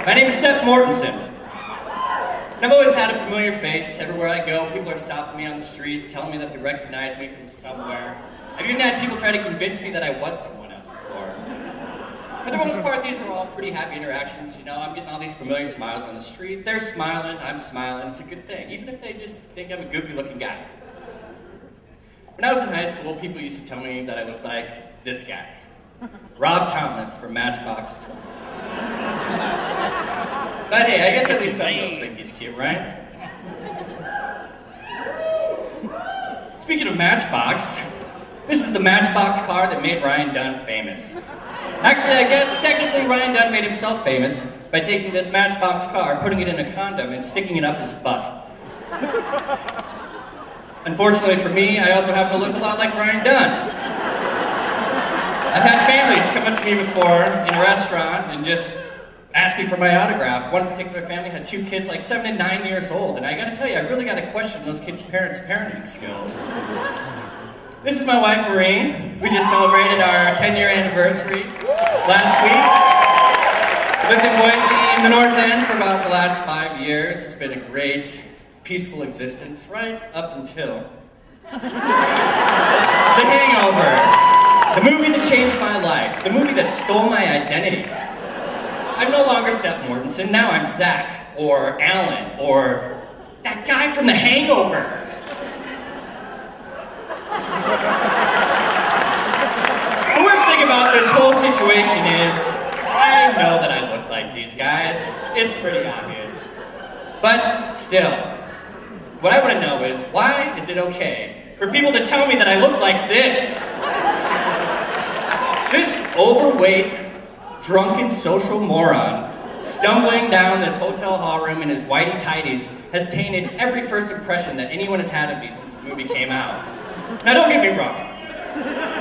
My name is Seth Mortensen. And I've always had a familiar face. Everywhere I go, people are stopping me on the street, telling me that they recognize me from somewhere. I've even had people try to convince me that I was someone else before. For the most part, these are all pretty happy interactions. You know, I'm getting all these familiar smiles on the street. They're smiling, I'm smiling. It's a good thing, even if they just think I'm a goofy-looking guy. When I was in high school, people used to tell me that I looked like this guy, Rob Thomas from Matchbox 20. But hey, I guess at least some of those think he's cute, right? Speaking of Matchbox, this is the Matchbox car that made Ryan Dunn famous. Actually, I guess technically Ryan Dunn made himself famous by taking this Matchbox car, putting it in a condom, and sticking it up his butt. Unfortunately for me, I also happen to look a lot like Ryan Dunn. I've had families come up to me before in a restaurant and just ask me for my autograph. One particular family had 2 kids like 7 and 9 years old, and I gotta tell you, I really gotta question those kids' parents' parenting skills. This is my wife, Maureen. We just celebrated our 10-year anniversary last week. Lived in Boise in the North End for about the last 5 years. It's been a great, peaceful existence right up until The Hangover. The movie that changed my life. The movie that stole my identity. I'm no longer Seth Mortensen. Now I'm Zach, or Alan, or that guy from The Hangover. The worst thing about this whole situation is, I know that I look like these guys. It's pretty obvious. But still, what I want to know is, why is it okay for people to tell me that I look like this? This overweight, drunken social moron stumbling down this hotel hall room in his whitey tighties has tainted every first impression that anyone has had of me since the movie came out. Now don't get me wrong,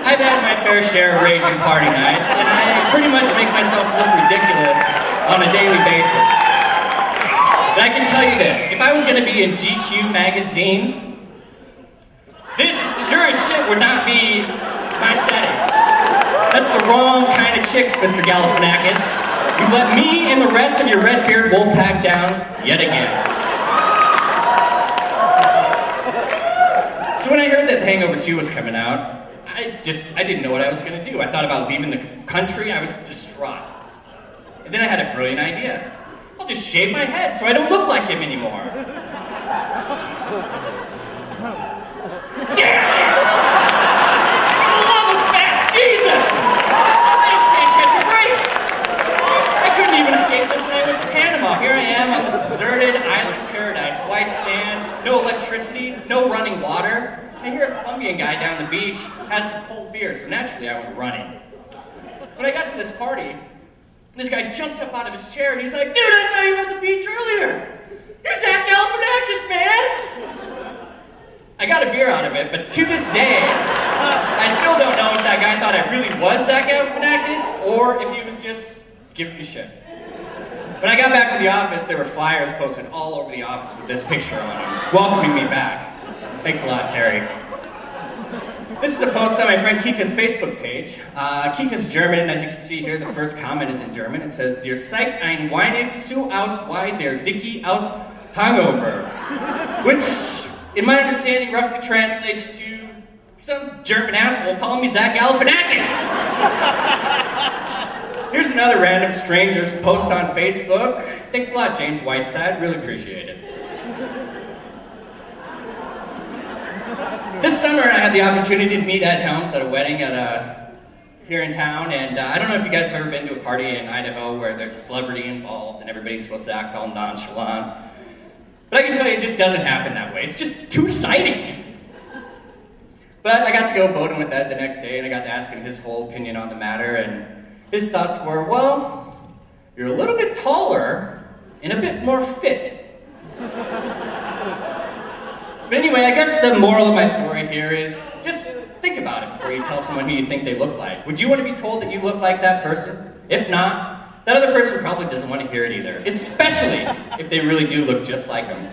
I've had my fair share of raging party nights, and I pretty much make myself look ridiculous on a daily basis. But I can tell you this, if I was going to be in GQ magazine, this sure as shit would not be my setting. That's the wrong kind of chicks, Mr. Galifianakis. You've let me and the rest of your red-beard wolf pack down yet again. So when I heard that Hangover 2 was coming out, I didn't know what I was going to do. I thought about leaving the country. I was distraught. And then I had a brilliant idea. I'll just shave my head so I don't look like him anymore. Damn it! For the love of fat Jesus! I just can't catch a break. I couldn't even escape this when I went to Panama. Here I am on this deserted island paradise. White sand, no electricity, no running water. I hear a Colombian guy down the beach has some cold beer, so naturally I went running. When I got to this party, this guy jumps up out of his chair and he's like, "Dude, I saw you on the beach earlier! You're Zach Galifianakis, man!" I got a beer out of it, but to this day, I still don't know if that guy thought I really was Zach Galifianakis or if he was just giving me shit. When I got back to the office, there were flyers posted all over the office with this picture on them, welcoming me back. Thanks a lot, Terry. This is a post on my friend Kika's Facebook page. Kika's German, and as you can see here, the first comment is in German. It says, "Dir seid ein wenig zu aus wie der Dickie aus Hangover," which, in my understanding, roughly translates to some German asshole calling me Zach Galifianakis. Here's another random stranger's post on Facebook. Thanks a lot, James Whiteside. Really appreciate it. This summer, I had the opportunity to meet Ed Helms at a wedding here in town, and I don't know if you guys have ever been to a party in Idaho where there's a celebrity involved and everybody's supposed to act all nonchalant. But I can tell you, it just doesn't happen that way. It's just too exciting. But I got to go boating with Ed the next day, and I got to ask him his whole opinion on the matter, and his thoughts were, well, you're a little bit taller and a bit more fit. But anyway, I guess the moral of my story here is just think about it before you tell someone who you think they look like. Would you want to be told that you look like that person? If not, that other person probably doesn't want to hear it either, especially if they really do look just like them.